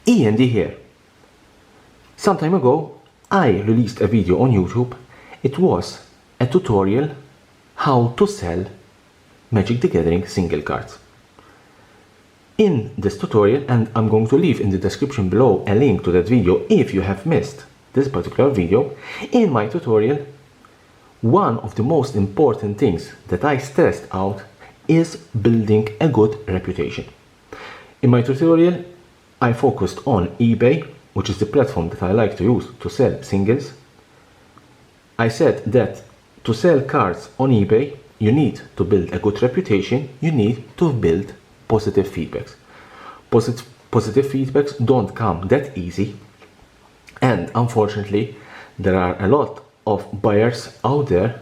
E.N.D here. Some time ago, I released a video on YouTube. It was a tutorial how to sell Magic the Gathering single cards. In this tutorial, and I'm going to leave in the description below a link to that video if you have missed this particular video, in my tutorial, one of the most important things that I stressed out is building a good reputation. In my tutorial, I focused on eBay, which is the platform that I like to use to sell singles. I said that to sell cards on eBay, you need to build a good reputation, you need to build positive feedbacks. Positive feedbacks don't come that easy, and unfortunately there are a lot of buyers out there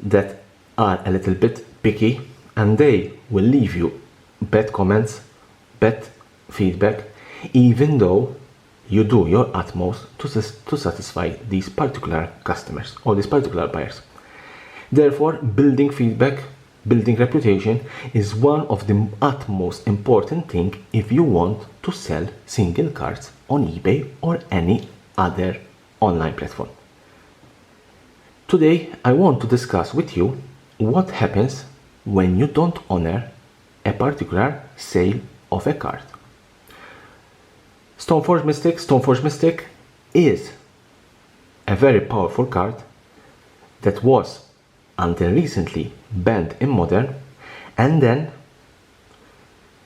that are a little bit picky, and they will leave you bad comments, bad feedback, even though you do your utmost to satisfy these particular customers or these particular buyers. Therefore, building feedback, building reputation is one of the utmost important thing if you want to sell single cards on eBay or any other online platform. Today, I want to discuss with you what happens when you don't honor a particular sale of a card. Stoneforge Mystic is a very powerful card that was until recently banned in Modern, and then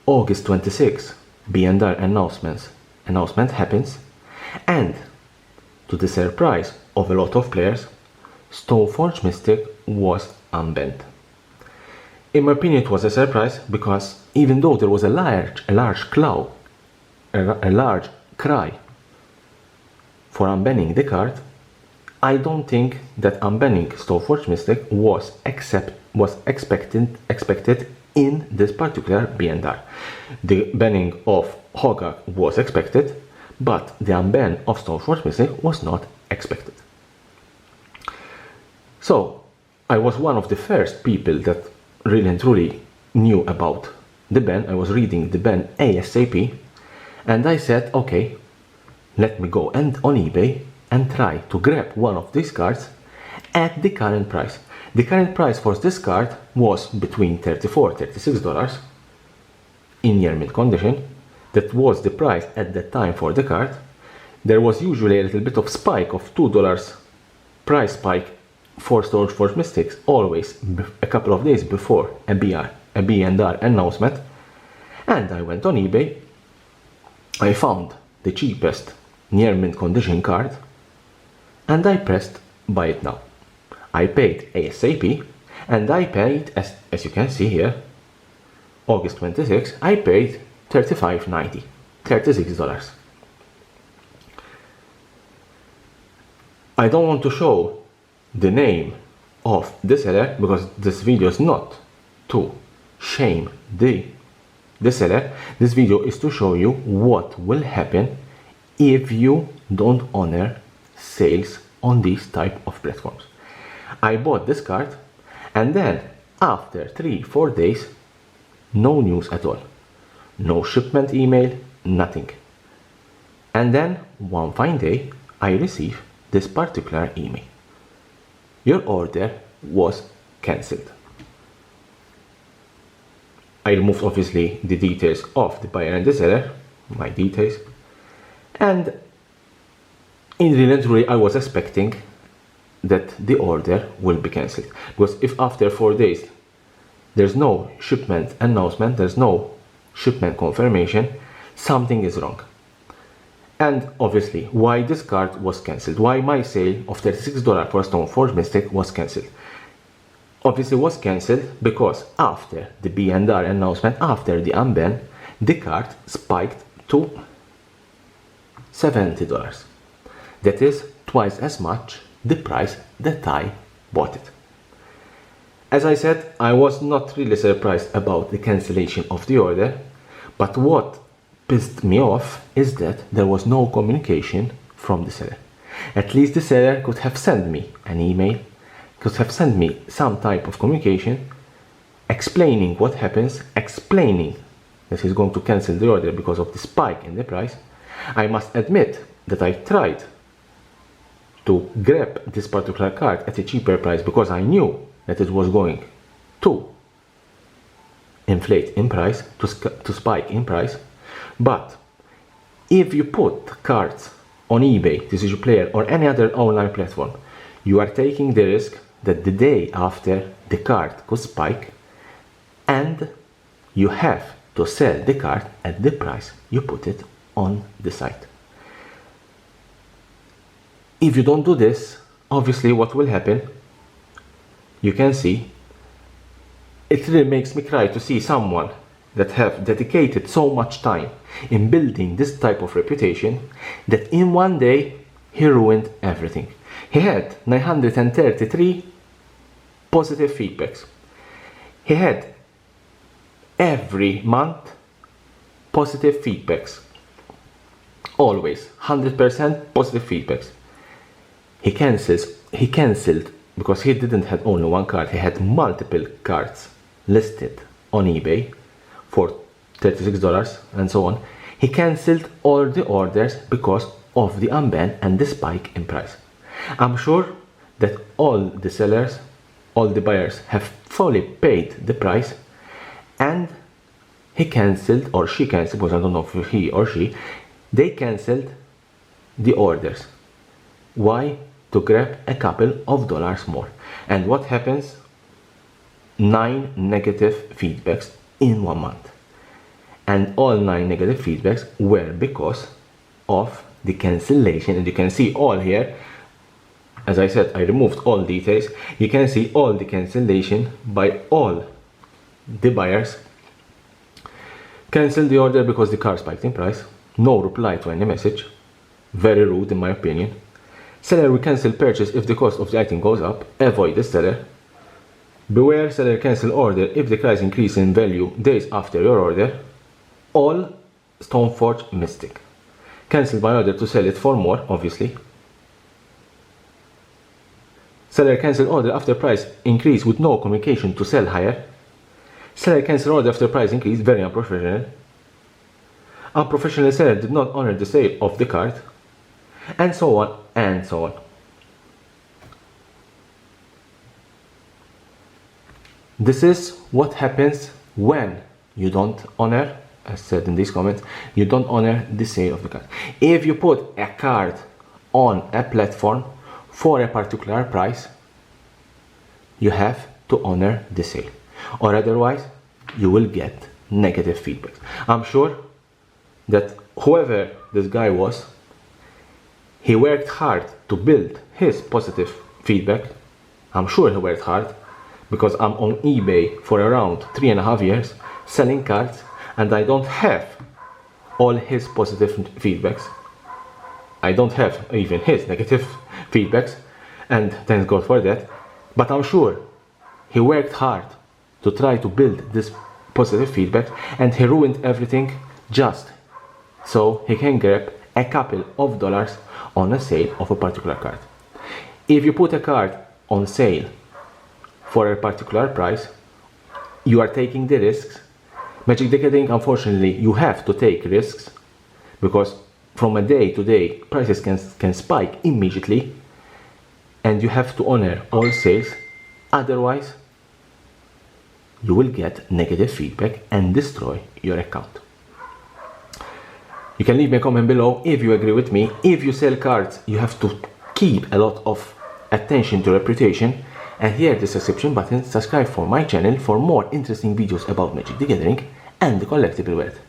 August 26 E.N.D announcement happens, and to the surprise of a lot of players, Stoneforge Mystic was unbanned. In my opinion, it was a surprise because even though there was a large cry for unbanning the card, I don't think that unbanning Stoneforge Mystic was expected in this particular E.N.D. The banning of Hogak was expected, but the unban of Stoneforge Mystic was not expected. So I was one of the first people that really and truly knew about the ban. I was reading the ban ASAP, and I said, okay, let me go on eBay and try to grab one of these cards at the current price. The current price for this card was between $34 and $36 in near mint condition. That was the price at that time for the card. There was usually a little bit of spike of $2 price spike for Stoneforge Mystics, always a couple of days before a E.N.D announcement, and I went on eBay. I found the cheapest near mint condition card, and I pressed buy it now. I paid ASAP, and I paid, as you can see here, August 26, I paid $35.90, $36. I don't want to show the name of the seller because this video is not to shame the seller. This video is to show you what will happen if you don't honor sales on these type of platforms. I bought this card, and then after 3-4 days, no news at all. No shipment email, nothing. And then one fine day, I receive this particular email. Your order was cancelled. I removed obviously the details of the buyer and the seller, my details, and in real and truly I was expecting that the order will be cancelled, because if after 4 days there's no shipment announcement, there's no shipment confirmation, something is wrong. And obviously, why this card was cancelled, why my sale of $36 for Stoneforge Mystic was cancelled. Obviously was cancelled because after the E.N.D announcement, after the unban, the card spiked to $70. That is twice as much the price that I bought it. As I said, I was not really surprised about the cancellation of the order, but what pissed me off is that there was no communication from the seller. At least the seller could have sent me an email, could have sent me some type of communication explaining what happens, explaining that he's going to cancel the order because of the spike in the price, I must admit that I tried to grab this particular card at a cheaper price because I knew that it was going to inflate in price, to spike in price. But if you put cards on eBay, TCG Player, or any other online platform, you are taking the risk that the day after the card could spike and you have to sell the card at the price you put it on the site. If you don't do this, obviously what will happen, you can see, it really makes me cry to see someone that have dedicated so much time in building this type of reputation that in one day he ruined everything. He had 933 positive feedbacks. He had every month positive feedbacks. Always 100% positive feedbacks. He cancelled because he didn't have only one card, he had multiple cards listed on eBay for $36 and so on. He cancelled all the orders because of the unban and the spike in price. I'm sure that all the sellers, all the buyers have fully paid the price, and he cancelled, or she cancelled, because I don't know if he or she, they cancelled the orders. Why? To grab a couple of dollars more. And what happens? 9 negative feedbacks in 1 month. And all 9 negative feedbacks were because of the cancellation. And you can see all here, as I said, I removed all details. You can see all the cancellation by all the buyers. Cancel the order because the card spiked in price. No reply to any message. Very rude in my opinion. Seller will cancel purchase if the cost of the item goes up. Avoid the seller. Beware seller cancel order if the price increase in value days after your order. All Stoneforge Mystic. Cancel by order to sell it for more, obviously. Seller cancel order after price increase with no communication to sell higher. Seller cancel order after price increase, very unprofessional. Unprofessional seller did not honor the sale of the card. And so on and so on. This is what happens when you don't honor, as said in these comments, you don't honor the sale of the card. If you put a card on a platform for a particular price, you have to honor the sale, or otherwise you will get negative feedback. I'm sure that whoever this guy was, he worked hard to build his positive feedback. I'm sure he worked hard, because I'm on eBay for around 3.5 years selling cards, and I don't have all his positive feedbacks. I don't have even his negative feedbacks, and thank God for that. But I'm sure he worked hard to try to build this positive feedback, and he ruined everything just so he can grab a couple of dollars on a sale of a particular card. If you put a card on sale for a particular price, you are taking the risks. Magic the Gathering, unfortunately, you have to take risks, because from a day to day prices can spike immediately, and you have to honor all sales, otherwise you will get negative feedback and destroy your account. You can leave me a comment below if you agree with me. If you sell cards, you have to keep a lot of attention to reputation. And here the subscription button, subscribe for my channel for more interesting videos about Magic the Gathering and the collectible world.